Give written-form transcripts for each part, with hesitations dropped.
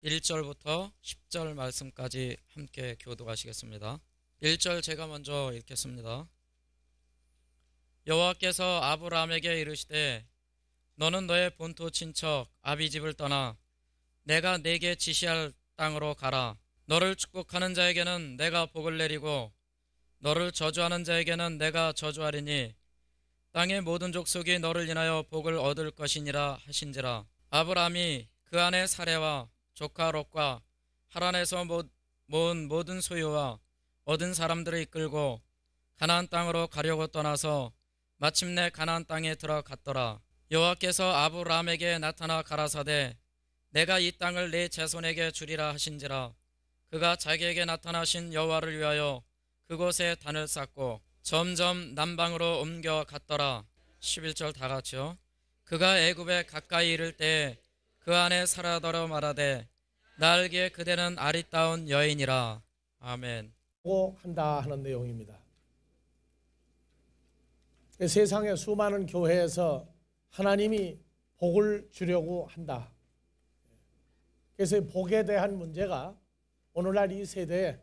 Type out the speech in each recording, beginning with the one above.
1절부터 10절 말씀까지 함께 교독하시겠습니다. 1절 제가 먼저 읽겠습니다. 여호와께서 아브라함에게 이르시되 너는 너의 본토 친척 아비집을 떠나 내가 네게 지시할 땅으로 가라. 너를 축복하는 자에게는 내가 복을 내리고 너를 저주하는 자에게는 내가 저주하리니 땅의 모든 족속이 너를 인하여 복을 얻을 것이니라 하신지라. 아브라함이 그 아내 사레와 조카 롯과 하란에서 모은 모든 소유와 얻은 사람들을 이끌고 가나안 땅으로 가려고 떠나서 마침내 가나안 땅에 들어갔더라. 여호와께서 아브라함에게 나타나 가라사대 내가 이 땅을 네 자손에게 주리라 하신지라. 그가 자기에게 나타나신 여호와를 위하여 그곳에 단을 쌓고 점점 남방으로 옮겨 갔더라. 11절 다 같이요. 그가 애굽에 가까이 이를 때에 그 안에 사라더러 말하되 나 알기에 그대는 아리따운 여인이라. 아멘. 한다 하는 내용입니다. 세상의 수많은 교회에서 하나님이 복을 주려고 한다. 그래서 복에 대한 문제가 오늘날 이 세대에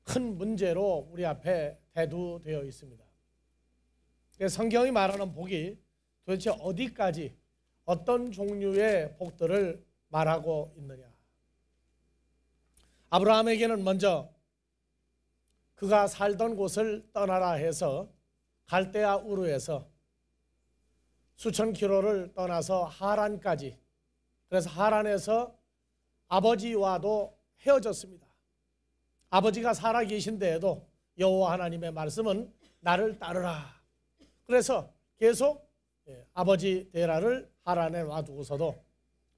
큰 문제로 우리 앞에 대두되어 있습니다. 성경이 말하는 복이 도대체 어디까지 어떤 종류의 복들을 말하고 있느냐. 아브라함에게는 먼저 그가 살던 곳을 떠나라 해서 갈대아 우르에서 수천 킬로를 떠나서 하란까지, 그래서 하란에서 아버지와도 헤어졌습니다. 아버지가 살아 계신데에도 여호와 하나님의 말씀은 나를 따르라. 그래서 계속 아버지 데라를 하란에 놔두고서도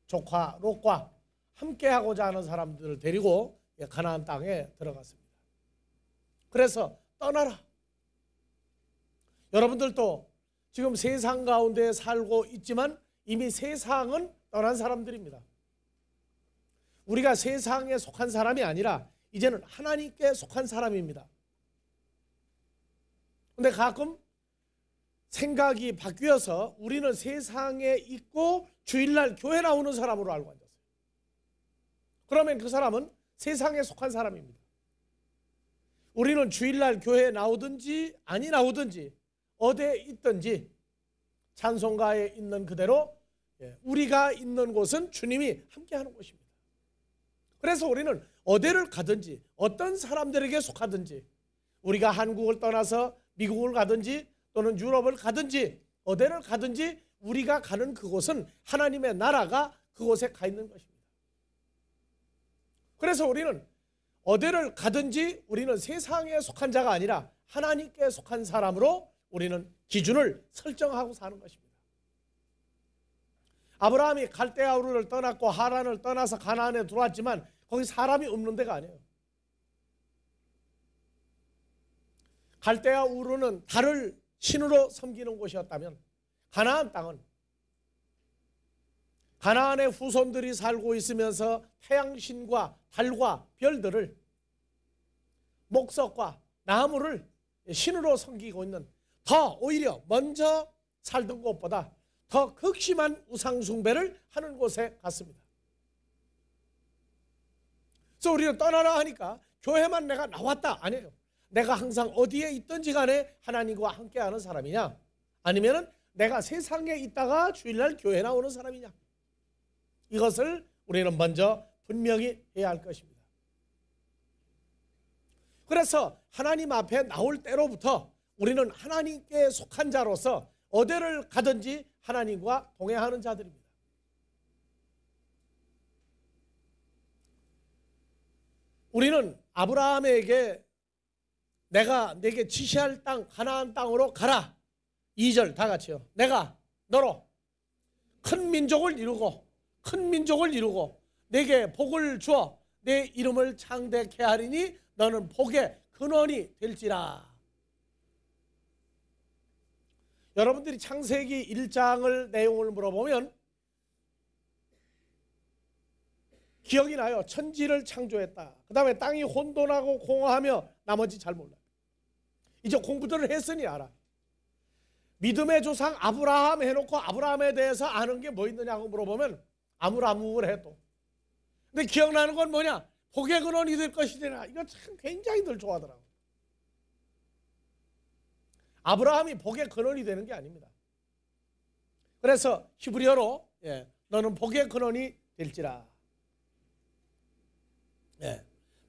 조카 롯과 함께하고자 하는 사람들을 데리고 가나안 땅에 들어갔습니다. 그래서 떠나라. 여러분들도 지금 세상 가운데 살고 있지만 이미 세상은 떠난 사람들입니다. 우리가 세상에 속한 사람이 아니라 이제는 하나님께 속한 사람입니다. 그런데 가끔 생각이 바뀌어서 우리는 세상에 있고 주일날 교회 나오는 사람으로 알고 앉았어요. 그러면 그 사람은 세상에 속한 사람입니다. 우리는 주일날 교회에 나오든지 아니 나오든지 어디에 있든지 찬송가에 있는 그대로 우리가 있는 곳은 주님이 함께하는 곳입니다. 그래서 우리는 어디를 가든지 어떤 사람들에게 속하든지 우리가 한국을 떠나서 미국을 가든지 또는 유럽을 가든지 어디를 가든지 우리가 가는 그곳은 하나님의 나라가 그곳에 가 있는 것입니다. 그래서 우리는 어디를 가든지 우리는 세상에 속한 자가 아니라 하나님께 속한 사람으로 우리는 기준을 설정하고 사는 것입니다. 아브라함이 갈대아 우르를 떠났고 하란을 떠나서 가나안에 들어왔지만 거기 사람이 없는 데가 아니에요. 갈대아 우르는 달을 신으로 섬기는 곳이었다면 가나안 땅은 가나안의 후손들이 살고 있으면서 태양신과 달과 별들을 목석과 나무를 신으로 섬기고 있는 더 오히려 먼저 살던 곳보다 더 극심한 우상숭배를 하는 곳에 갔습니다. 그래서 우리는 떠나라 하니까 교회만 내가 나왔다 아니에요. 내가 항상 어디에 있든지 간에 하나님과 함께하는 사람이냐 아니면 내가 세상에 있다가 주일날 교회 나오는 사람이냐, 이것을 우리는 먼저 분명히 해야 할 것입니다. 그래서 하나님 앞에 나올 때로부터 우리는 하나님께 속한 자로서 어디를 가든지 하나님과 동행하는 자들입니다. 우리는 아브라함에게 내가 내게 지시할 땅 가나안 땅으로 가라. 2절 다 같이요. 내가 너로 큰 민족을 이루고 내게 복을 주어 내 이름을 창대케 하리니 너는 복의 근원이 될지라. 여러분들이 창세기 1장을 내용을 물어보면 기억이 나요. 천지를 창조했다. 그 다음에 땅이 혼돈하고 공허하며 나머지 잘 몰라요. 이제 공부들을 했으니 알아. 믿음의 조상 아브라함 해놓고 아브라함에 대해서 아는 게 뭐 있느냐고 물어보면 아무라무를 해도 근데 기억나는 건 뭐냐? 복의 근원이 될 것이되라. 이거 참 굉장히들 좋아하더라고. 아브라함이 복의 근원이 되는 게 아닙니다. 그래서 히브리어로 너는 복의 근원이 될지라.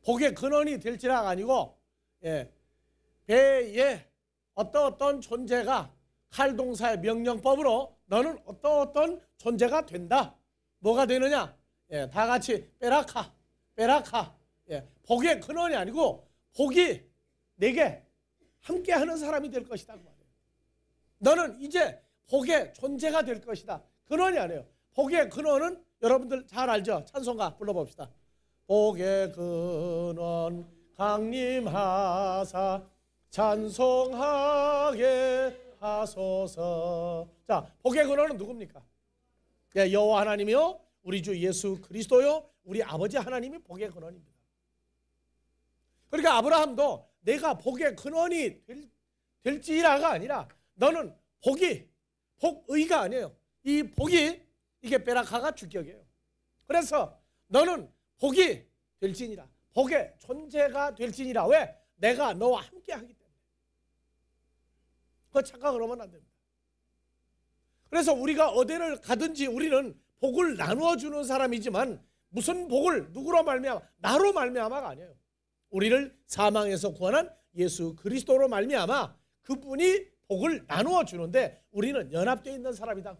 복의 근원이 될지라가 아니고 배에 어떤 존재가 칼동사의 명령법으로 너는 어떤 존재가 된다. 뭐가 되느냐? 다 같이 베라카. 복의 근원이 아니고 복이 내게 함께하는 사람이 될 것이다. 그 말이에요. 너는 이제 복의 존재가 될 것이다. 근원이 아니에요. 복의 근원은 여러분들 잘 알죠? 찬송가 불러봅시다. 복의 근원 강림하사 찬송하게 하소서. 자, 복의 근원은 누굽니까? 여호와 하나님이요 우리 주 예수 그리스도요 우리 아버지 하나님이 복의 근원입니다. 그러니까 아브라함도 내가 복의 근원이 될지라가 아니라 너는 복의가 아니에요. 이 복이 이게 베라카가 주격이에요. 그래서 너는 복이 될지니라. 복의 존재가 될지니라. 왜? 내가 너와 함께 하기 때문에. 그거 착각을 하면 안 됩니다. 그래서 우리가 어디를 가든지 우리는 복을 나누어 주는 사람이지만 무슨 복을 누구로 말미암아? 나로 말미암아가 아니에요. 우리를 사망에서 구원한 예수 그리스도로 말미암아 그분이 복을 나누어 주는데 우리는 연합되어 있는 사람이다.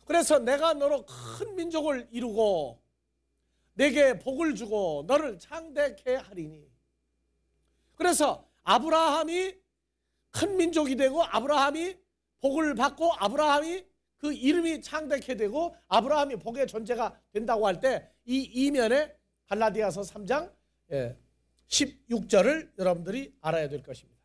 그래서 내가 너로 큰 민족을 이루고 내게 복을 주고 너를 창대케 하리니. 그래서 아브라함이 큰 민족이 되고 아브라함이 복을 받고 아브라함이 그 이름이 창대케 되고 아브라함이 복의 존재가 된다고 할 때 이 이면에 갈라디아서 3장 16절을 여러분들이 알아야 될 것입니다.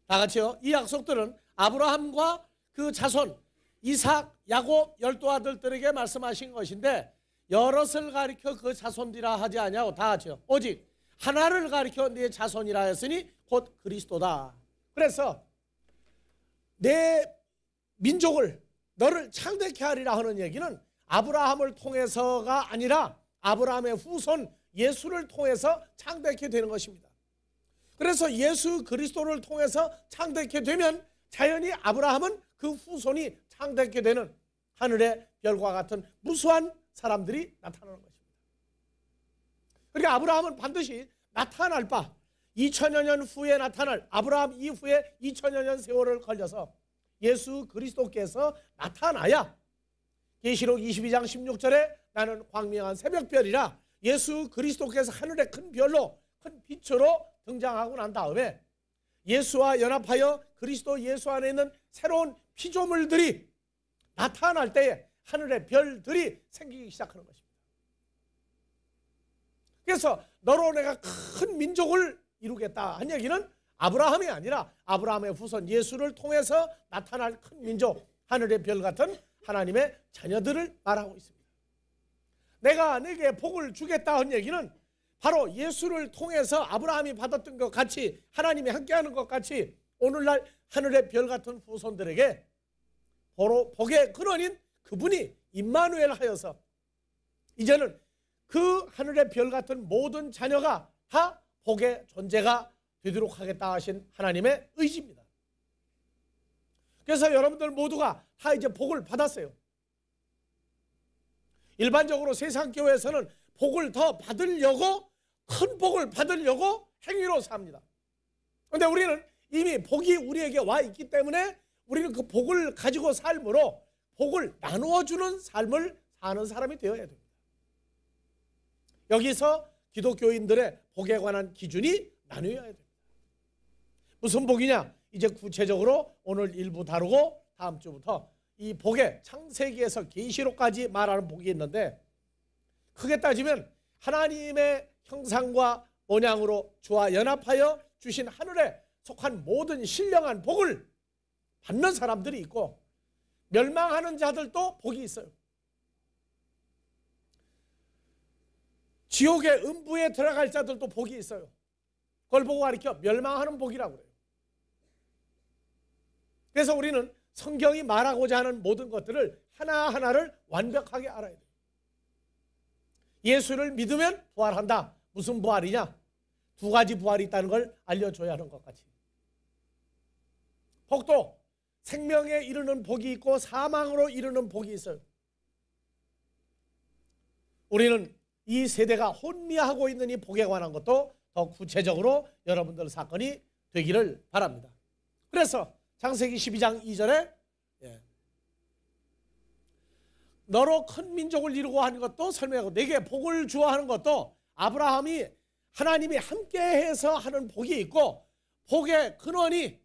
다 같이요. 이 약속들은 아브라함과 그 자손 이삭, 야곱 12아들들에게 말씀하신 것인데 여럿을 가리켜 그 자손이라 하지 아니하고 다 같이요. 오직 하나를 가리켜 네 자손이라 했으니 곧 그리스도다. 그래서 내 민족을 너를 창대케 하리라 하는 얘기는 아브라함을 통해서가 아니라 아브라함의 후손 예수를 통해서 창대케 되는 것입니다. 그래서 예수 그리스도를 통해서 창대케 되면 자연히 아브라함은 그 후손이 창대케 되는 하늘의 별과 같은 무수한 사람들이 나타나는 것입니다. 그러니까 아브라함은 반드시 나타날 바 2000여 년 후에 나타날 아브라함 이후에 2000여 년 세월을 걸려서 예수 그리스도께서 나타나야 계시록 22장 16절에 나는 광명한 새벽별이라 예수 그리스도께서 하늘의 큰 별로 큰 빛으로 등장하고 난 다음에 예수와 연합하여 그리스도 예수 안에 있는 새로운 피조물들이 나타날 때에 하늘의 별들이 생기기 시작하는 것입니다. 그래서 너로 내가 큰 민족을 이루겠다 한 얘기는 아브라함이 아니라 아브라함의 후손 예수를 통해서 나타날 큰 민족 하늘의 별 같은 하나님의 자녀들을 말하고 있습니다. 내가 내게 복을 주겠다 한 얘기는 바로 예수를 통해서 아브라함이 받았던 것 같이 하나님이 함께하는 것 같이 오늘날 하늘의 별 같은 후손들에게 복의 근원인 그분이 임마누엘 하여서 이제는 그 하늘의 별 같은 모든 자녀가 다 복의 존재가 되도록 하겠다 하신 하나님의 의지입니다. 그래서 여러분들 모두가 다 이제 복을 받았어요. 일반적으로 세상 교회에서는 복을 더 받으려고 큰 복을 받으려고 행위로 삽니다. 그런데 우리는 이미 복이 우리에게 와 있기 때문에 우리는 그 복을 가지고 삶으로 복을 나누어 주는 삶을 사는 사람이 되어야 됩니다. 여기서 기독교인들의 복에 관한 기준이 나뉘어야 됩니다. 무슨 복이냐? 이제 구체적으로 오늘 일부 다루고 다음 주부터 이 복의 창세기에서 계시록까지 말하는 복이 있는데 크게 따지면 하나님의 형상과 모양으로 주와 연합하여 주신 하늘에 속한 모든 신령한 복을 받는 사람들이 있고 멸망하는 자들도 복이 있어요. 지옥의 음부에 들어갈 자들도 복이 있어요. 그걸 보고 가르쳐 멸망하는 복이라고 그래요. 그래서 우리는 성경이 말하고자 하는 모든 것들을 하나하나를 완벽하게 알아야 돼요. 예수를 믿으면 부활한다. 무슨 부활이냐? 두 가지 부활이 있다는 걸 알려줘야 하는 것 같이. 복도 생명에 이르는 복이 있고 사망으로 이르는 복이 있어요. 우리는 이 세대가 혼미하고 있는 이 복에 관한 것도 더 구체적으로 여러분들 사건이 되기를 바랍니다. 그래서 창세기 12장 2절에 너로 큰 민족을 이루고 하는 것도 설명하고 내게 복을 주어 하는 것도 아브라함이 하나님이 함께해서 하는 복이 있고 복의 근원이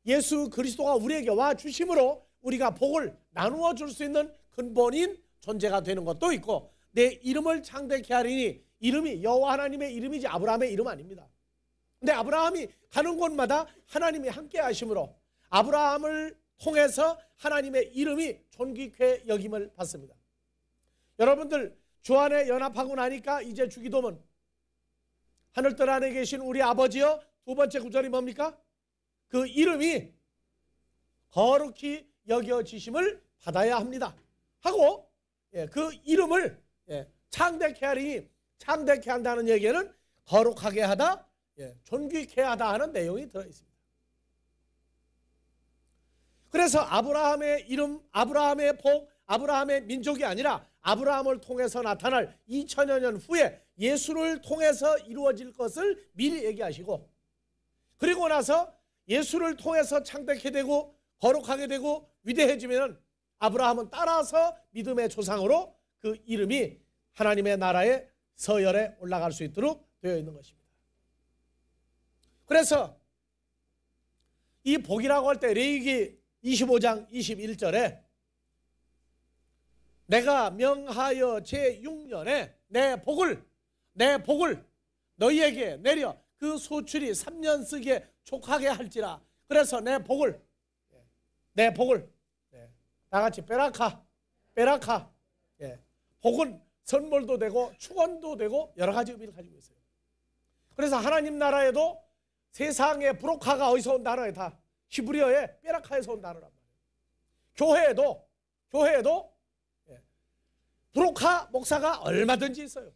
예수 그리스도가 우리에게 와 주심으로 우리가 복을 나누어 줄 수 있는 근본인 존재가 되는 것도 있고 내 이름을 창대케 하리니 이름이 여호와 하나님의 이름이지 아브라함의 이름 아닙니다. 근데 아브라함이 가는 곳마다 하나님이 함께 하심으로 아브라함을 통해서 하나님의 이름이 존귀케 여김을 받습니다. 여러분들 주 안에 연합하고 나니까 이제 주기도문 하늘뜰 안에 계신 우리 아버지여 두 번째 구절이 뭡니까? 그 이름이 거룩히 여겨지심을 받아야 합니다 하고 그 이름을 창대케 하리니 창대케 한다는 얘기는 거룩하게 하다, 존귀케 하다 하는 내용이 들어있습니다. 그래서 아브라함의 이름, 아브라함의 복, 아브라함의 민족이 아니라 아브라함을 통해서 나타날 2000여 년 후에 예수를 통해서 이루어질 것을 미리 얘기하시고 그리고 나서 예수를 통해서 창대케 되고 거룩하게 되고 위대해지면 아브라함은 따라서 믿음의 조상으로 그 이름이 하나님의 나라의 서열에 올라갈 수 있도록 되어 있는 것입니다. 그래서 이 복이라고 할 때 레위기 25장 21절에 내가 명하여 제6년에 내 복을 너희에게 내려 그 소출이 3년 쓰기에 족하게 할지라. 그래서 내 복을 다 같이 베라카 복은 선물도 되고 축원도 되고 여러 가지 의미를 가지고 있어요. 그래서 하나님 나라에도 세상의 브로카가 어디서 온 단어에 다 히브리어의 베라카에서 온 단어란 말이에요. 교회에도 브로카 목사가 얼마든지 있어요.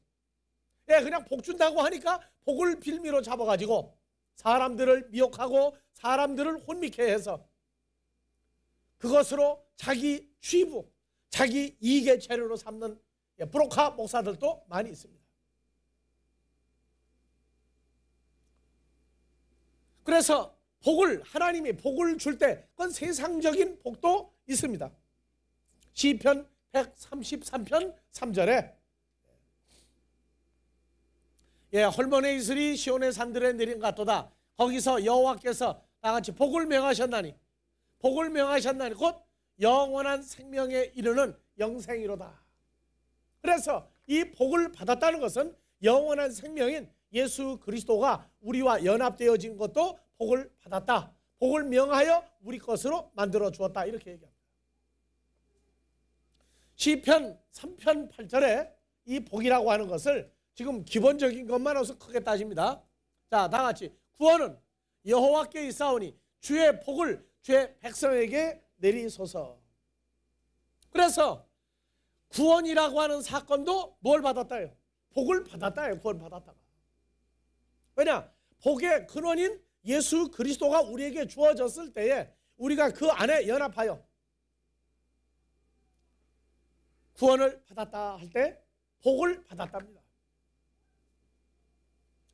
그냥 복 준다고 하니까 복을 빌미로 잡아가지고 사람들을 미혹하고 사람들을 혼미케 해서 그것으로 자기 취부, 자기 이익의 재료로 삼는 브로카 목사들도 많이 있습니다. 그래서 하나님이 복을 줄 때 그건 세상적인 복도 있습니다. 시편 133편 3절에 헐몬의 이슬이 시온의 산들에 내린 것 같도다. 거기서 여호와께서 다같이 복을 명하셨나니 곧 영원한 생명에 이르는 영생이로다. 그래서 이 복을 받았다는 것은 영원한 생명인 예수 그리스도가 우리와 연합되어진 것도 복을 받았다. 복을 명하여 우리 것으로 만들어 주었다. 이렇게 얘기합니다. 시편 3편 8절에 이 복이라고 하는 것을 지금 기본적인 것만으로서 크게 따집니다. 자, 다 같이 구원은 여호와께 있사오니 주의 복을 주의 백성에게 내리소서. 그래서 구원이라고 하는 사건도 뭘 받았다요? 복을 받았다요. 구원 받았다가. 왜냐? 복의 근원인 예수 그리스도가 우리에게 주어졌을 때에 우리가 그 안에 연합하여 구원을 받았다 할 때 복을 받았답니다.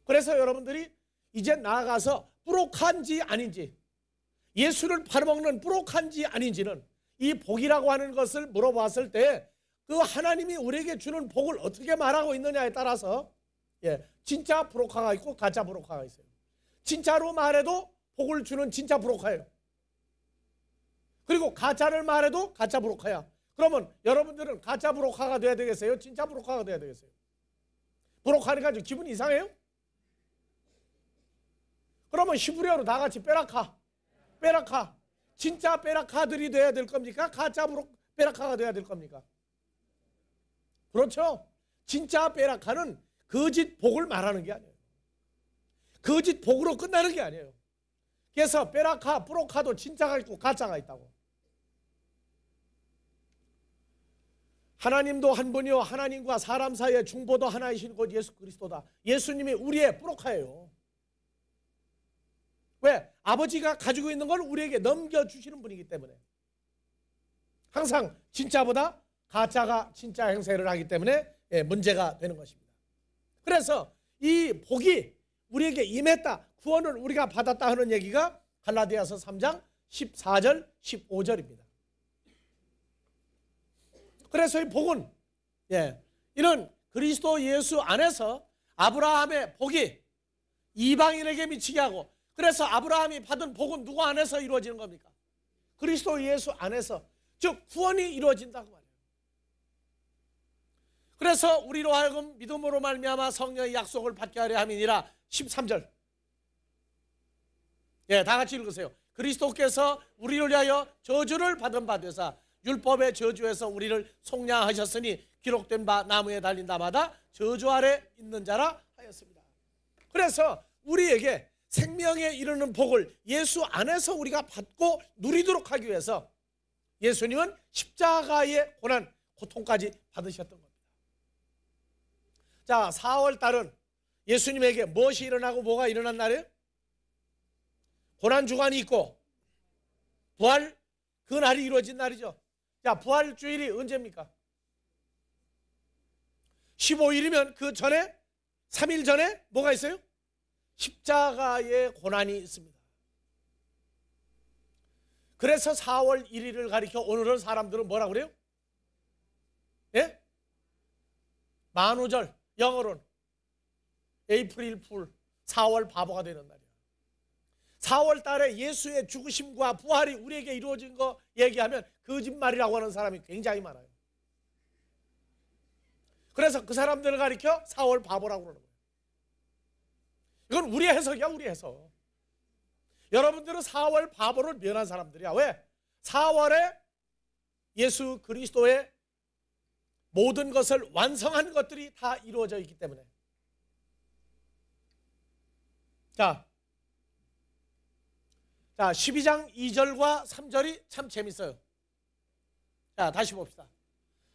그래서 여러분들이 이제 나아가서 부록한지 아닌지, 예수를 팔아먹는 부록한지 아닌지는 이 복이라고 하는 것을 물어봤을 때 그 하나님이 우리에게 주는 복을 어떻게 말하고 있느냐에 따라서 진짜 부록화가 있고 가짜 부록화가 있어요. 진짜로 말해도 복을 주는 진짜 부록화예요. 그리고 가짜를 말해도 가짜 부록화야. 그러면 여러분들은 가짜 부록화가 돼야 되겠어요? 진짜 부록화가 돼야 되겠어요? 부록하니까 좀 기분이 이상해요? 그러면 히브리어로 다 같이 베라카 진짜 베라카들이 돼야 될 겁니까? 가짜 베라카가 돼야 될 겁니까? 그렇죠? 진짜 베라카는 거짓 복을 말하는 게 아니에요. 거짓 복으로 끝나는 게 아니에요. 그래서 베라카, 브로카도 진짜가 있고 가짜가 있다고. 하나님도 한 분이요 하나님과 사람 사이의 중보도 하나이신 곧 예수 그리스도다. 예수님이 우리의 브로커예요. 왜? 아버지가 가지고 있는 걸 우리에게 넘겨주시는 분이기 때문에. 항상 진짜보다 가짜가 진짜 행세를 하기 때문에 문제가 되는 것입니다. 그래서 이 복이 우리에게 임했다, 구원을 우리가 받았다 하는 얘기가 갈라디아서 3장 14절 15절입니다. 그래서 이 복은 이런 그리스도 예수 안에서 아브라함의 복이 이방인에게 미치게 하고, 그래서 아브라함이 받은 복은 누구 안에서 이루어지는 겁니까? 그리스도 예수 안에서, 즉 구원이 이루어진다고 말해요. 그래서 우리로 하여금 믿음으로 말미암아 성령의 약속을 받게 하려 함이니라. 13절 다 같이 읽으세요. 그리스도께서 우리를 위하여 저주를 받은 바 되사 율법의 저주에서 우리를 속량하셨으니 기록된 바 나무에 달린 자마다 저주 아래 있는 자라 하였습니다. 그래서 우리에게 생명에 이르는 복을 예수 안에서 우리가 받고 누리도록 하기 위해서 예수님은 십자가의 고난, 고통까지 받으셨던 겁니다. 자, 4월 달은 예수님에게 무엇이 일어나고 뭐가 일어난 날이에요? 고난주간이 있고 부활, 그 날이 이루어진 날이죠. 자, 부활주일이 언제입니까? 15일이면 그 전에 3일 전에 뭐가 있어요? 십자가의 고난이 있습니다. 그래서 4월 1일을 가리켜 오늘은 사람들은 뭐라고 그래요? 예? 만우절, 영어로는 에이프릴 풀, 4월 바보가 되는 날이에요. 4월 달에 예수의 죽으심과 부활이 우리에게 이루어진 거 얘기하면 거짓말이라고 하는 사람이 굉장히 많아요. 그래서 그 사람들을 가리켜 4월 바보라고 그러는 거예요. 이건 우리 해석이야, 우리 해석. 여러분들은 4월 바보를 면한 사람들이야. 왜? 4월에 예수 그리스도의 모든 것을 완성한 것들이 다 이루어져 있기 때문에. 자, 12장 2절과 3절이 참 재밌어요. 자, 다시 봅시다.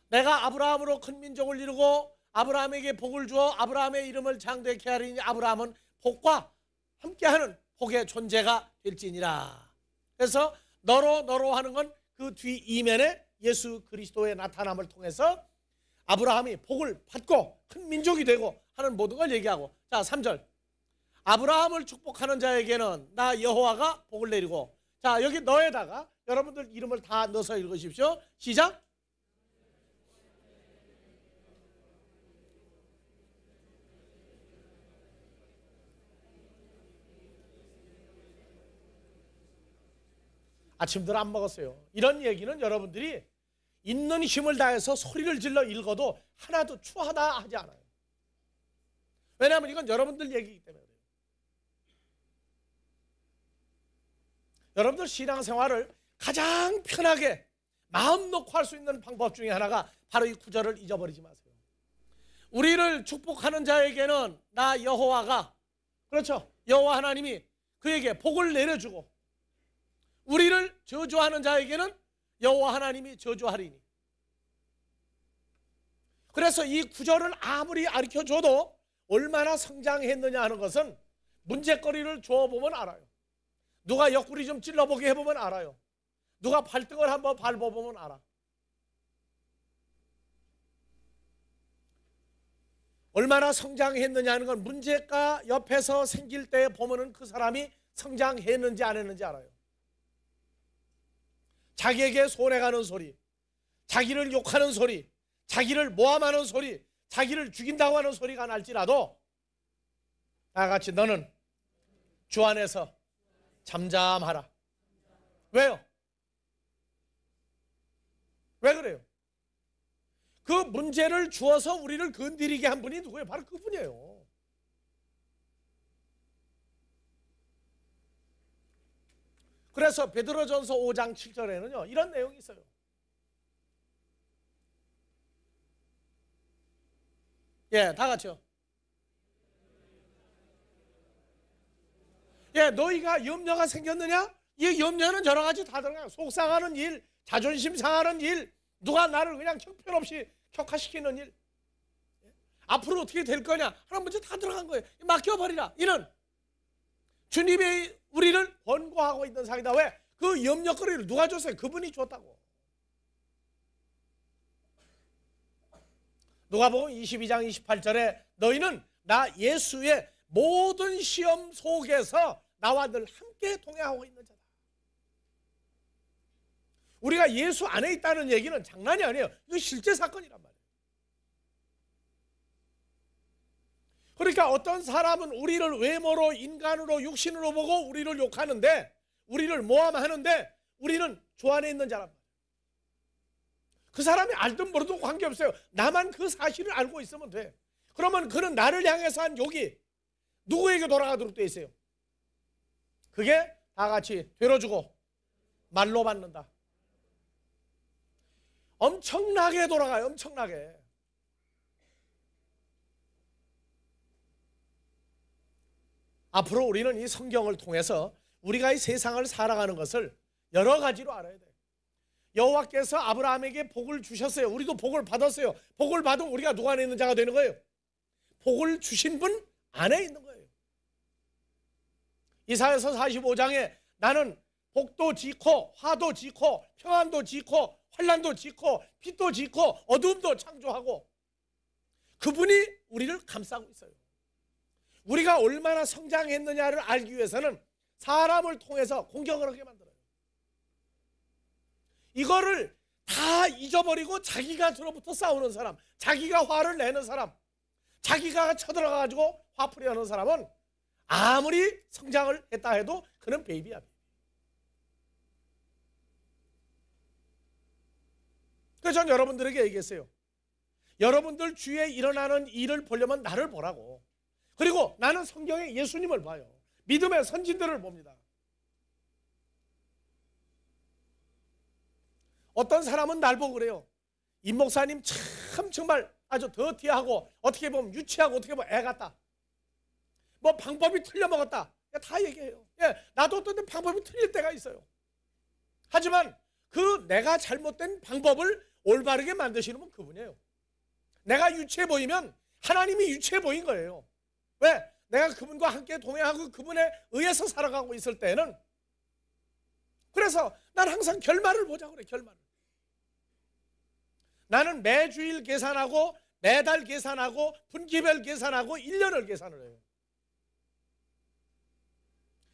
내가 아브라함으로 큰 민족을 이루고 아브라함에게 복을 주어 아브라함의 이름을 장대케 하리니 아브라함은 복과 함께하는 복의 존재가 될지니라. 그래서 너로 하는 건 그 뒤 이면에 예수 그리스도의 나타남을 통해서 아브라함이 복을 받고 큰 민족이 되고 하는 모든 걸 얘기하고. 자, 3절. 아브라함을 축복하는 자에게는 나 여호와가 복을 내리고. 자, 여기 너에다가 여러분들 이름을 다 넣어서 읽으십시오. 시작. 아침들 안 먹었어요. 이런 얘기는 여러분들이 있는 힘을 다해서 소리를 질러 읽어도 하나도 추하다 하지 않아요. 왜냐하면 이건 여러분들 얘기이기 때문에 그래요. 여러분들 신앙생활을 가장 편하게 마음 놓고 할 수 있는 방법 중에 하나가 바로 이 구절을 잊어버리지 마세요. 우리를 축복하는 자에게는 나 여호와가, 그렇죠, 여호와 하나님이 그에게 복을 내려주고 우리를 저주하는 자에게는 여호와 하나님이 저주하리니. 그래서 이 구절을 아무리 가르쳐줘도 얼마나 성장했느냐 하는 것은 문제거리를 줘보면 알아요. 누가 옆구리 좀 찔러보게 해보면 알아요. 누가 발등을 한번 밟아보면 알아. 얼마나 성장했느냐 하는 건 문제가 옆에서 생길 때 보면은 그 사람이 성장했는지 안 했는지 알아요. 자기에게 손해가는 소리, 자기를 욕하는 소리, 자기를 모함하는 소리, 자기를 죽인다고 하는 소리가 날지라도 다 같이 너는 주 안에서 잠잠하라. 왜요? 왜 그래요? 그 문제를 주어서 우리를 건드리게 한 분이 누구예요? 바로 그분이에요. 그래서 베드로전서 5장 7절에는요 이런 내용이 있어요. 예, 다 같이요. 예, 너희가 염려가 생겼느냐? 이 염려는 여러 가지 다 들어가요. 속상하는 일, 자존심 상하는 일, 누가 나를 그냥 형편없이 격화시키는 일, 앞으로 어떻게 될 거냐, 하나님 문제 다 들어간 거예요. 맡겨버리라. 이는 주님이 우리를 권고하고 있는 상이다. 왜? 그 염려거리를 누가 줬어요? 그분이 줬다고. 누가복음 22장 28절에 너희는 나 예수의 모든 시험 속에서 나와 늘 함께 동행하고 있는 자다. 우리가 예수 안에 있다는 얘기는 장난이 아니에요. 이거 실제 사건이란 말이에요. 그러니까 어떤 사람은 우리를 외모로, 인간으로, 육신으로 보고 우리를 욕하는데, 우리를 모함하는데 우리는 주 안에 있는 자란 말이에요. 그 사람이 알든 모르든 관계없어요. 나만 그 사실을 알고 있으면 돼. 그러면 그는 나를 향해서 한 욕이 누구에게 돌아가도록 돼 있어요? 그게 다 같이 되로 주고 말로 받는다. 엄청나게 돌아가요. 엄청나게. 앞으로 우리는 이 성경을 통해서 우리가 이 세상을 살아가는 것을 여러 가지로 알아야 돼요. 여호와께서 아브라함에게 복을 주셨어요. 우리도 복을 받았어요. 복을 받으면 우리가 누구 안에 있는 자가 되는 거예요? 복을 주신 분 안에 있는 거예요. 이사야서 45장에 나는 복도 지고 화도 지고 평안도 지고 환난도 지고 빛도 지고 어둠도 창조하고, 그분이 우리를 감싸고 있어요. 우리가 얼마나 성장했느냐를 알기 위해서는 사람을 통해서 공격을 하게 만들어요. 이거를 다 잊어버리고 자기가 들어붙어 싸우는 사람, 자기가 화를 내는 사람, 자기가 쳐들어가가지고 화풀이 하는 사람은 아무리 성장을 했다 해도 그는 베이비야. 그래서 전 여러분들에게 얘기했어요. 여러분들 주위에 일어나는 일을 보려면 나를 보라고. 그리고 나는 성경에 예수님을 봐요. 믿음의 선진들을 봅니다. 어떤 사람은 날 보고 그래요. 임 목사님 참 정말 아주 더티하고 어떻게 보면 유치하고 어떻게 보면 애 같다. 뭐 방법이 틀려 먹었다. 다 얘기해요. 예, 나도 어떤 때 방법이 틀릴 때가 있어요. 하지만 그 내가 잘못된 방법을 올바르게 만드시는 분 그분이에요. 내가 유치해 보이면 하나님이 유치해 보인 거예요. 왜? 내가 그분과 함께 동행하고 그분에 의해서 살아가고 있을 때는. 그래서 난 항상 결말을 보자고 그래. 결말을. 나는 매주일 계산하고 매달 계산하고 분기별 계산하고 1년을 계산을 해요.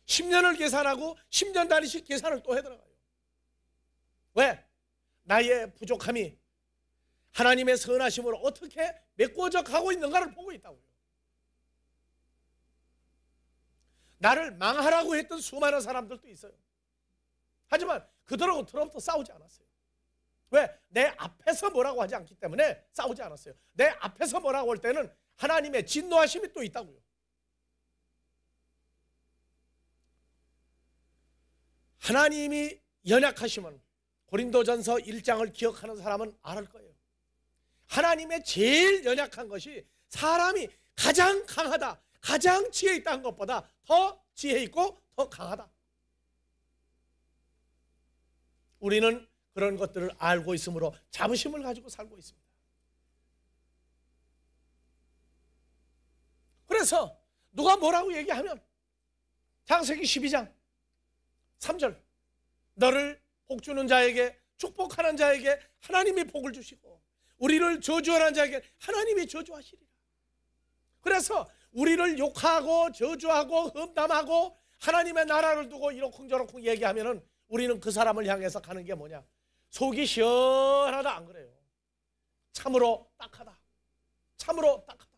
10년을 계산하고 10년 단위씩 계산을 또 해들어가요. 왜? 나의 부족함이 하나님의 선하심으로 어떻게 메꿔져 가고 있는가를 보고 있다고요. 나를 망하라고 했던 수많은 사람들도 있어요. 하지만 그들하고 들어부터 싸우지 않았어요. 왜? 내 앞에서 뭐라고 하지 않기 때문에 싸우지 않았어요. 내 앞에서 뭐라고 할 때는 하나님의 진노하심이 또 있다고요. 하나님이 연약하시면 고린도전서 1장을 기억하는 사람은 알 거예요. 하나님의 제일 연약한 것이 사람이 가장 강하다, 가장 지혜 있다는 것보다 더 지혜 있고 더 강하다. 우리는 그런 것들을 알고 있으므로 자부심을 가지고 살고 있습니다. 그래서 누가 뭐라고 얘기하면 창세기 12장 3절 너를 복주는 자에게 축복하는 자에게 하나님이 복을 주시고 우리를 저주하는 자에게 하나님이 저주하시리라. 그래서 우리를 욕하고 저주하고 험담하고 하나님의 나라를 두고 이러쿵저러쿵 얘기하면은 우리는 그 사람을 향해서 가는 게 뭐냐? 속이 시원하다 안 그래요? 참으로 딱하다. 참으로 딱하다.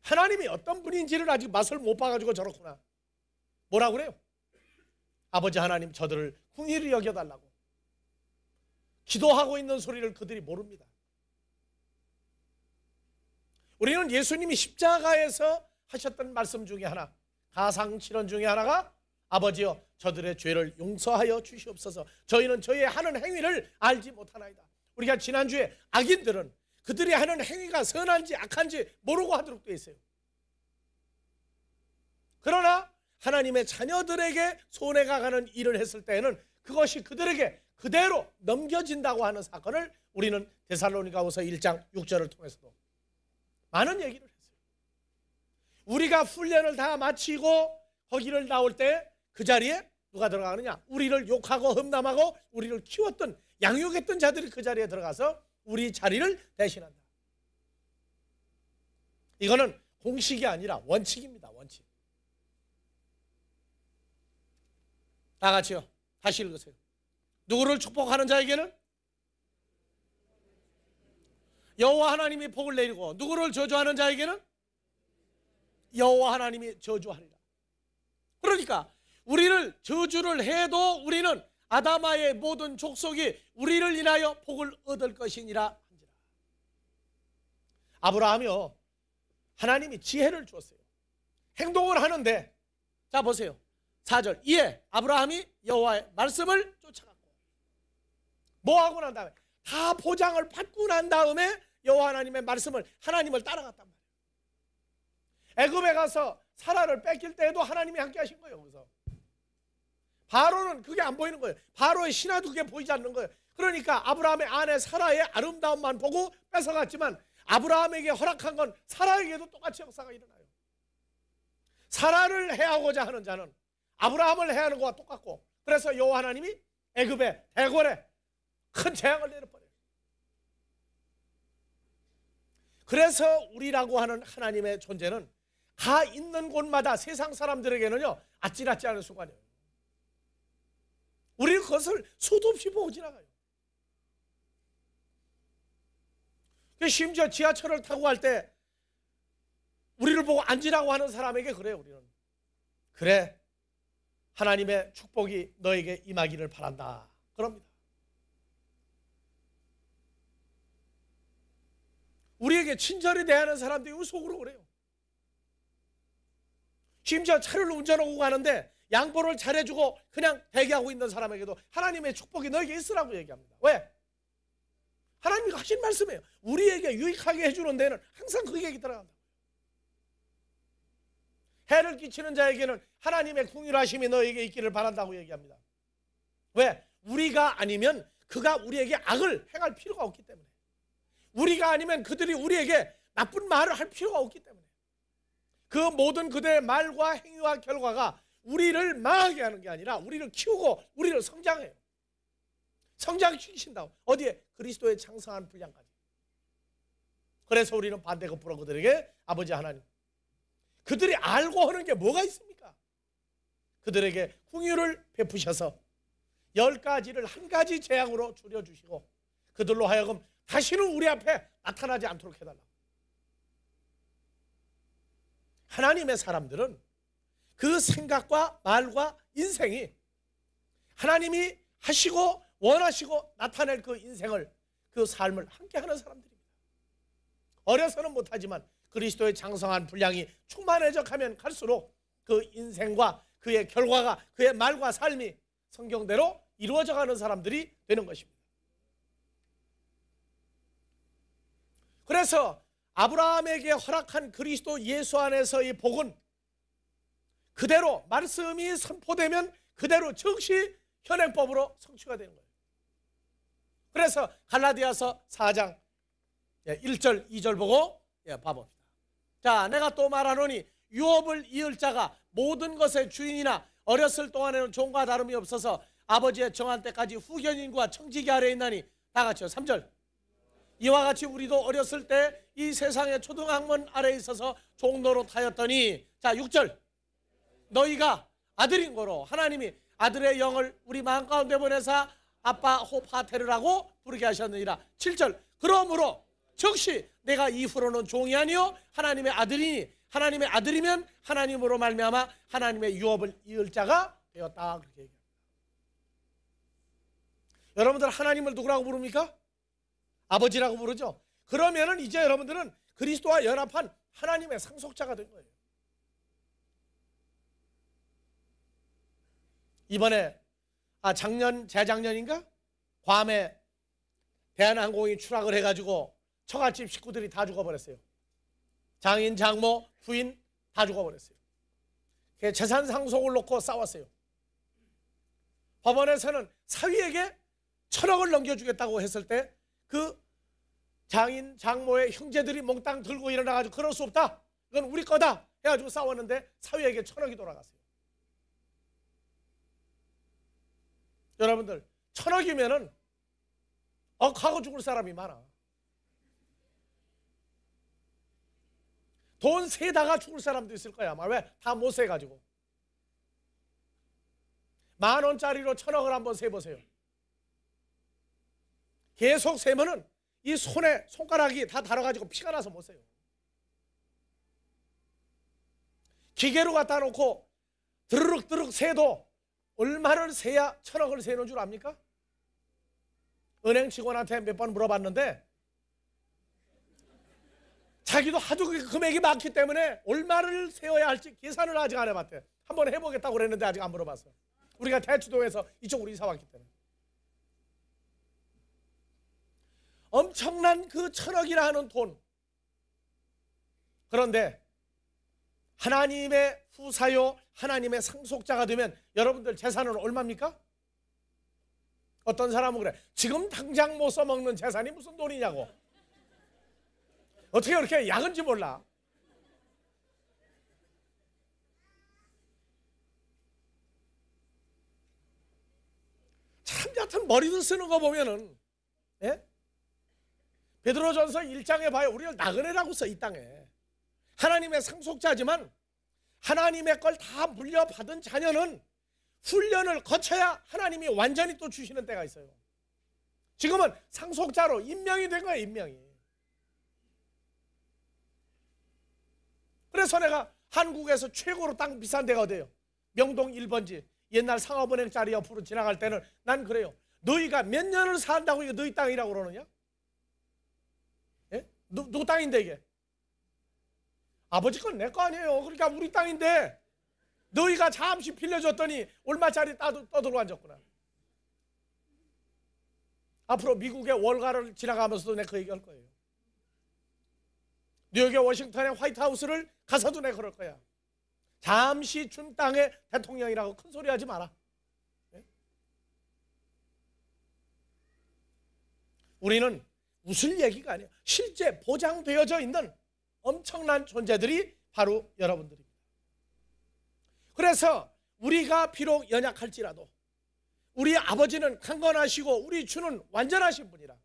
하나님이 어떤 분인지를 아직 맛을 못 봐가지고 저렇구나. 뭐라고 그래요? 아버지 하나님 저들을 긍휼히 여겨달라고. 기도하고 있는 소리를 그들이 모릅니다. 우리는 예수님이 십자가에서 하셨던 말씀 중에 하나, 가상실현 중에 하나가 아버지여 저들의 죄를 용서하여 주시옵소서. 저희는 저희의 하는 행위를 알지 못하나이다. 우리가 지난주에 악인들은 그들이 하는 행위가 선한지 악한지 모르고 하도록 되어 있어요. 그러나 하나님의 자녀들에게 손해가 가는 일을 했을 때에는 그것이 그들에게 그대로 넘겨진다고 하는 사건을 우리는 데살로니가후서 1장 6절을 통해서도 많은 얘기를 했어요. 우리가 훈련을 다 마치고 거기를 나올 때 그 자리에 누가 들어가느냐? 우리를 욕하고 험담하고 우리를 키웠던, 양육했던 자들이 그 자리에 들어가서 우리 자리를 대신한다. 이거는 공식이 아니라 원칙입니다. 원칙. 다 같이요. 다시 읽으세요. 누구를 축복하는 자에게는 여호와 하나님이 복을 내리고 누구를 저주하는 자에게는 여호와 하나님이 저주하리라. 그러니까 우리를 저주를 해도 우리는 아담아의 모든 족속이 우리를 인하여 복을 얻을 것이니라 한지라. 아브라함이요, 하나님이 지혜를 주었어요. 행동을 하는데, 자 보세요. 4절. 이에 아브라함이 여호와의 말씀을 쫓아갔고, 뭐 하고 난 다음에 다 보장을 받고 난 다음에 여호와 하나님의 말씀을, 하나님을 따라갔단 말이에요. 애굽에 가서 사라를 뺏길 때에도 하나님이 함께 하신 거예요. 그래서 바로는 그게 안 보이는 거예요. 바로의 신하도 그게 보이지 않는 거예요. 그러니까 아브라함의 아내 사라의 아름다움만 보고 뺏어갔지만 아브라함에게 허락한 건 사라에게도 똑같이 역사가 일어나요. 사라를 해하고자 하는 자는 아브라함을 해하는 것과 똑같고, 그래서 여호와 하나님이 애굽의 대궐에 큰 재앙을 내려버려요. 그래서 우리라고 하는 하나님의 존재는 가 있는 곳마다 세상 사람들에게는요, 아찔하지 않은 순간이에요. 우리는 그것을 수도 없이 보고 지나가요. 심지어 지하철을 타고 갈 때 우리를 보고 앉으라고 하는 사람에게 그래요. 우리는 그래, 하나님의 축복이 너에게 임하기를 바란다, 그럽니다. 우리에게 친절히 대하는 사람들이 속으로 그래요. 심지어 차를 운전하고 가는데 양보를 잘해주고 그냥 대기하고 있는 사람에게도 하나님의 축복이 너에게 있으라고 얘기합니다. 왜? 하나님이 하신 말씀이에요. 우리에게 유익하게 해주는 데는 항상 그 얘기 들어간다. 해를 끼치는 자에게는 하나님의 긍휼하심이 너에게 있기를 바란다고 얘기합니다. 왜? 우리가 아니면 그가 우리에게 악을 행할 필요가 없기 때문에, 우리가 아니면 그들이 우리에게 나쁜 말을 할 필요가 없기 때문에, 그 모든 그들의 말과 행위와 결과가 우리를 망하게 하는 게 아니라 우리를 키우고 우리를 성장해요. 성장시키신다고. 어디에? 그리스도의 장성한 분량까지. 그래서 우리는 반대급부로 그들에게 아버지 하나님, 그들이 알고 하는 게 뭐가 있습니까? 그들에게 긍휼을 베푸셔서 10가지를 한 가지 재앙으로 줄여주시고 그들로 하여금 다시는 우리 앞에 나타나지 않도록 해달라. 하나님의 사람들은 그 생각과 말과 인생이 하나님이 하시고 원하시고 나타낼 그 인생을, 그 삶을 함께 하는 사람들입니다. 어려서는 못하지만 그리스도의 장성한 분량이 충만해져 가면 갈수록 그 인생과 그의 결과가, 그의 말과 삶이 성경대로 이루어져 가는 사람들이 되는 것입니다. 그래서 아브라함에게 허락한 그리스도 예수 안에서의 복은 그대로 말씀이 선포되면 그대로 즉시 현행법으로 성취가 되는 거예요. 그래서 갈라디아서 4장 1절 2절 보고 봐봅시다. 자, 내가 또 말하노니 유업을 이을 자가 모든 것의 주인이나 어렸을 동안에는 종과 다름이 없어서 아버지의 정한 때까지 후견인과 청지기 아래에 있나니, 다 같이요. 3절. 이와 같이 우리도 어렸을 때 이 세상의 초등학문 아래에 있어서 종노릇하였더니, 자 6절. 너희가 아들인 거로 하나님이 아들의 영을 우리 마음 가운데 보내사 아빠 호파테르라고 부르게 하셨느니라. 7절. 그러므로 즉시 내가 이후로는 종이 아니요 하나님의 아들이니 하나님의 아들이면 하나님으로 말미암아 하나님의 유업을 이을 자가 되었다, 그렇게 얘기합니다. 여러분들 하나님을 누구라고 부릅니까? 아버지라고 부르죠. 그러면은 이제 여러분들은 그리스도와 연합한 하나님의 상속자가 된 거예요. 이번에 작년, 재작년인가? 괌에 대한항공이 추락을 해가지고 처갓집 식구들이 다 죽어버렸어요. 장인, 장모, 부인 다 죽어버렸어요. 재산 상속을 놓고 싸웠어요. 법원에서는 사위에게 1,000억을 넘겨주겠다고 했을 때 그 장인 장모의 형제들이 몽땅 들고 일어나가지고 그럴 수 없다, 이건 우리 거다 해가지고 싸웠는데 사위에게 1,000억이 돌아갔어요. 여러분들 1,000억이면은 억하고 죽을 사람이 많아. 돈 세다가 죽을 사람도 있을 거야 아마. 왜? 다 못 세가지고. 10,000원짜리로 1,000억을 한번 세보세요. 계속 세면은 이 손에 손가락이 다 닳아가지고 피가 나서 못 세요. 기계로 갖다 놓고 드르륵 세도 얼마를 세야 1,000억을 세는 줄 압니까? 은행 직원한테 몇 번 물어봤는데 자기도 하도 그 금액이 많기 때문에 얼마를 세워야 할지 계산을 아직 안 해봤대. 한번 해보겠다고 그랬는데 아직 안 물어봤어. 우리가 대치동에서 이쪽으로 이사 왔기 때문에. 엄청난 그 1,000억이라 하는 돈. 그런데 하나님의 후사요, 하나님의 상속자가 되면 여러분들 재산은 얼마입니까? 어떤 사람은 그래, 지금 당장 못 써먹는 재산이 무슨 돈이냐고. 어떻게 그렇게 약은지 몰라. 참 얕은 머리도 쓰는 거 보면은, 예? 베드로전서 1장에 봐요. 우리를 나그네라고 써. 이 땅에 하나님의 상속자지만 하나님의 걸 다 물려받은 자녀는 훈련을 거쳐야 하나님이 완전히 또 주시는 때가 있어요. 지금은 상속자로 임명이 된 거예요. 임명이. 그래서 내가 한국에서 최고로 땅 비싼 데가 어디예요? 명동 1번지. 옛날 상업은행 자리 옆으로 지나갈 때는 난 그래요. 너희가 몇 년을 산다고 이거 너희 땅이라고 그러느냐? 예? 누구 땅인데 이게? 아버지 건 내 거 아니에요. 그러니까 우리 땅인데 너희가 잠시 빌려줬더니 얼마짜리 떠들고 앉았구나. 앞으로 미국의 월가를 지나가면서도 내가 그 얘기할 거예요. 뉴욕의 워싱턴의 화이트하우스를 가서도 내가 그럴 거야. 잠시 준 땅의 대통령이라고 큰 소리 하지 마라. 네? 우리는 웃을 얘기가 아니에요. 실제 보장되어져 있는 엄청난 존재들이 바로 여러분들입니다. 그래서 우리가 비록 연약할지라도 우리 아버지는 강건하시고 우리 주는 완전하신 분이라.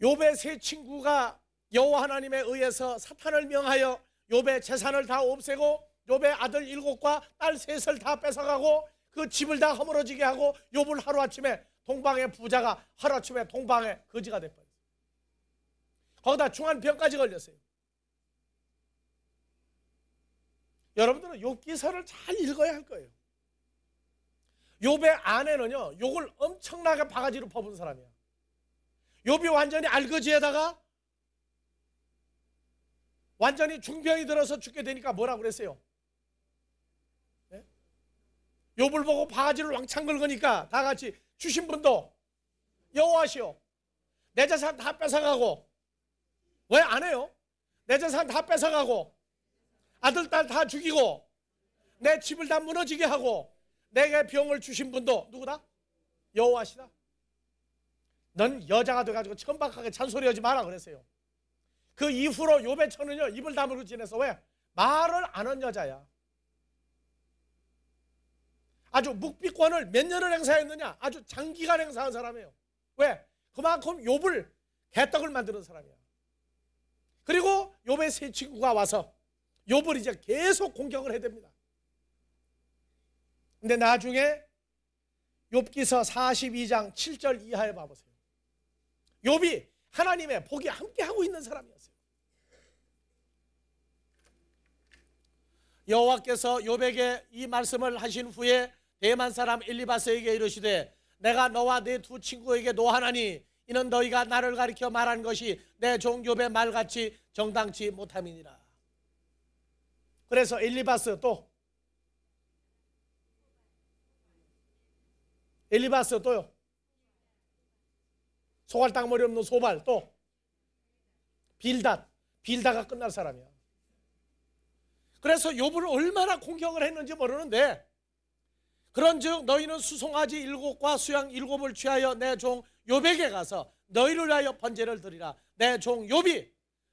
욥의 세 친구가 여호와 하나님에 의해서 사탄을 명하여 욥의 재산을 다 없애고 욥의 아들 7과 딸 3을 다 뺏어가고 그 집을 다 허물어지게 하고 욥을 하루아침에 동방의 부자가 하루아침에 동방의 거지가 됐어요. 거기다 중환병까지 걸렸어요. 여러분들은 욥기서를 잘 읽어야 할 거예요. 욥의 아내는요, 욕을 엄청나게 바가지로 퍼부은 사람이야. 욥이 완전히 알거지에다가 완전히 중병이 들어서 죽게 되니까 뭐라고 그랬어요? 네? 욥을 보고 바가지를 왕창 긁으니까 다 같이 주신 분도 여호와시오. 내 재산 다 뺏어가고. 왜 안 해요? 내 재산 다 뺏어가고 아들 딸 다 죽이고 내 집을 다 무너지게 하고 내게 병을 주신 분도 누구다? 여호와시다. 넌 여자가 돼가지고 천박하게 잔소리하지 마라 그랬어요. 그 이후로 욥의 처는요 입을 다물고 지내서 왜? 말을 안 한 여자야. 아주 묵비권을 몇 년을 행사했느냐? 아주 장기간 행사한 사람이에요. 왜? 그만큼 욥을 개떡을 만드는 사람이야. 그리고 욥의 세 친구가 와서 욥을 이제 계속 공격을 해야 됩니다. 근데 나중에 욥기서 42장 7절 이하에 봐보세요. 욥이 하나님의 복이 함께하고 있는 사람이었어요. 여호와께서 욥에게 이 말씀을 하신 후에 대만 사람 엘리바스에게 이르시되 내가 너와 네 두 친구에게 노하나니 이는 너희가 나를 가리켜 말한 것이 내 종 욥의 말같이 정당치 못함이니라. 그래서 엘리바스 또요. 소갈딱머리 없는 소발 또 빌닷가 끝날 사람이야. 그래서 욥을 얼마나 공경을 했는지 모르는데, 그런즉 너희는 수송아지 7과 수양 7을 취하여 내 종 욥에게 가서 너희를 위하여 번제를 드리라. 내 종 욥이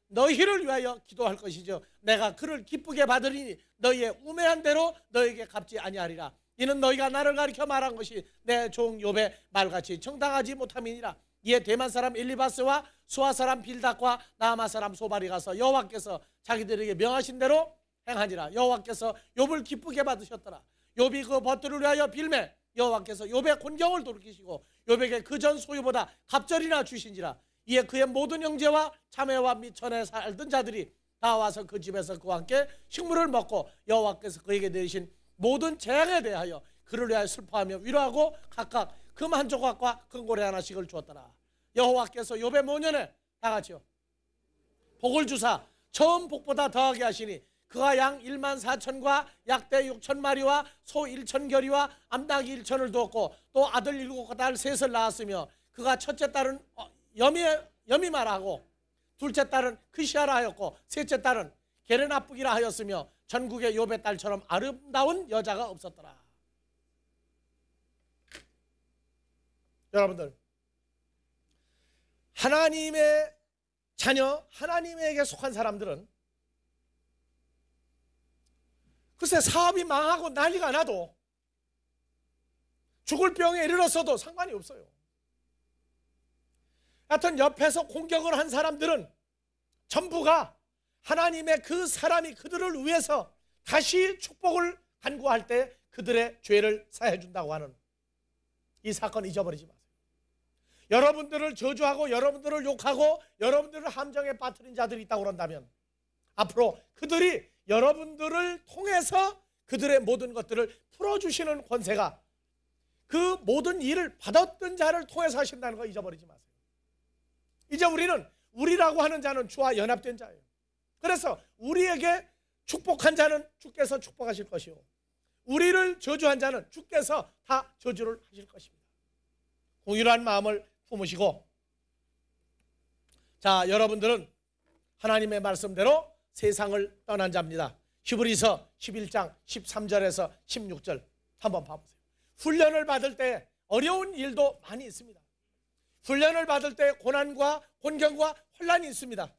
너희를 위하여 기도할 것이죠. 내가 그를 기쁘게 받으리니 너희의 우매한 대로 너희에게 갚지 아니하리라. 이는 너희가 나를 가리켜 말한 것이 내 종 욥의 말같이 정당하지 못함이니라. 이에 대만 사람 엘리바스와 수아 사람 빌닷과 나아마 사람 소발이 가서 여호와께서 자기들에게 명하신 대로 행하니라. 여호와께서 욥을 기쁘게 받으셨더라. 욥이 그 벗들을 위하여 빌매 여호와께서 욥의 곤경을 돌이키시고 욥에게 그전 소유보다 갑절이나 주신지라. 이에 그의 모든 형제와 자매와 및 전에 살던 자들이 다 와서 그 집에서 그와 함께 식물을 먹고 여호와께서 그에게 내리신 모든 재앙에 대하여 그를 위하여 슬퍼하며 위로하고 각각 금 한 조각과 금고래 하나씩을 주었더라. 여호와께서 욥의 모년에 다 같이요 복을 주사 처음 복보다 더하게 하시니 그가 양 14,000과 약대 6,000마리와 소 1,000결이와 암탉이 1,000을 두었고 또 아들 7과 딸 3을 낳았으며 그가 첫째 딸은 여미마라 하고 둘째 딸은 크시아라 하였고 셋째 딸은 게레나쁘기라 하였으며 전국의 욥의 딸처럼 아름다운 여자가 없었더라. 여러분들, 하나님의 자녀, 하나님에게 속한 사람들은 글쎄 사업이 망하고 난리가 나도 죽을 병에 이르렀어도 상관이 없어요. 하여튼 옆에서 공격을 한 사람들은 전부가 하나님의 그 사람이 그들을 위해서 다시 축복을 간구할 때 그들의 죄를 사해 준다고 하는 이 사건 잊어버리지 마세요. 여러분들을 저주하고 여러분들을 욕하고 여러분들을 함정에 빠뜨린 자들이 있다고 그런다면 앞으로 그들이 여러분들을 통해서 그들의 모든 것들을 풀어주시는 권세가 그 모든 일을 받았던 자를 통해서 하신다는 거 잊어버리지 마세요. 이제 우리는 우리라고 하는 자는 주와 연합된 자예요. 그래서 우리에게 축복한 자는 주께서 축복하실 것이요 우리를 저주한 자는 주께서 다 저주를 하실 것입니다. 공의로한 마음을 품으시고, 자, 여러분들은 하나님의 말씀대로 세상을 떠난 자입니다. 히브리서 11장 13절에서 16절 한번 봐보세요. 훈련을 받을 때 어려운 일도 많이 있습니다. 훈련을 받을 때 고난과 곤경과 혼란이 있습니다.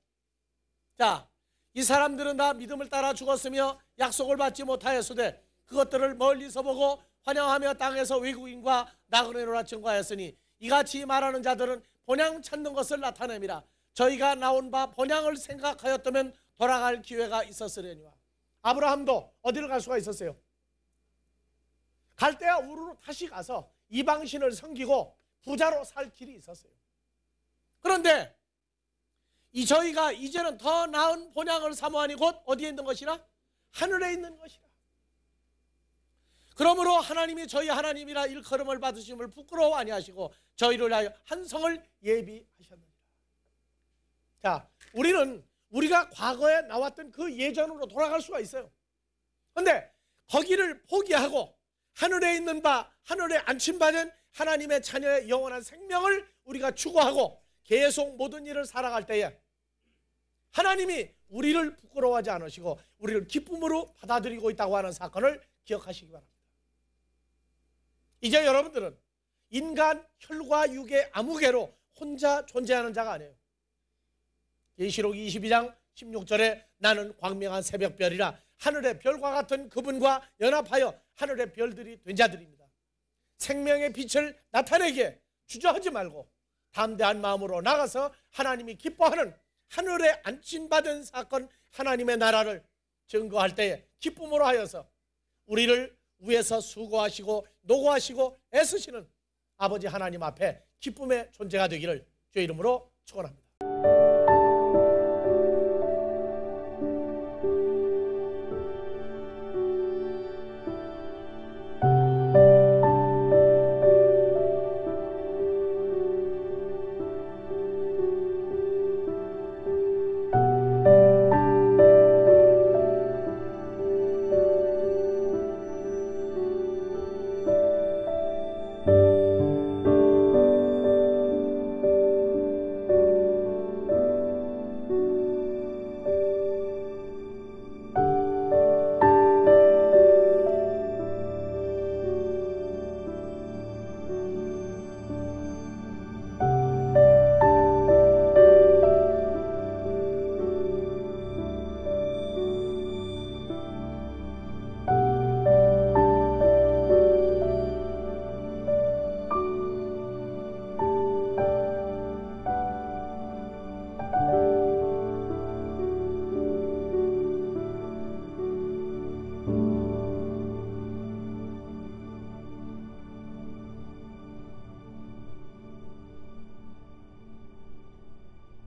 자, 이 사람들은 다 믿음을 따라 죽었으며 약속을 받지 못하였으되 그것들을 멀리서 보고 환영하며 땅에서 외국인과 나그네로라 증거하였으니 이같이 말하는 자들은 본향 찾는 것을 나타냅니다. 저희가 나온 바 본향을 생각하였다면 돌아갈 기회가 있었으려니와. 아브라함도 어디를 갈 수가 있었어요? 갈대아 우르로 다시 가서 이방신을 섬기고 부자로 살 길이 있었어요. 그런데 저희가 이제는 더 나은 본향을 사모하니 곧 어디에 있는 것이라? 하늘에 있는 것이라. 그러므로 하나님이 저희 하나님이라 일컬음을 받으심을 부끄러워 아니하시고 저희를 위하여 한 성을 예비하셨느니라. 자, 우리는 우리가 과거에 나왔던 그 예전으로 돌아갈 수가 있어요. 그런데 거기를 포기하고 하늘에 있는 바, 하늘에 안침받은 하나님의 자녀의 영원한 생명을 우리가 추구하고 계속 모든 일을 살아갈 때에 하나님이 우리를 부끄러워하지 않으시고 우리를 기쁨으로 받아들이고 있다고 하는 사건을 기억하시기 바랍니다. 이제 여러분들은 인간 혈과 육의 아무개로 혼자 존재하는 자가 아니에요. 계시록 22장 16절에 나는 광명한 새벽별이라 하늘의 별과 같은 그분과 연합하여 하늘의 별들이 된 자들입니다. 생명의 빛을 나타내기에 주저하지 말고 담대한 마음으로 나가서 하나님이 기뻐하는 하늘에 안침받은 사건 하나님의 나라를 증거할 때에 기쁨으로 하여서 우리를 위해서 수고하시고 노고하시고 애쓰시는 아버지 하나님 앞에 기쁨의 존재가 되기를 주의 이름으로 축원합니다.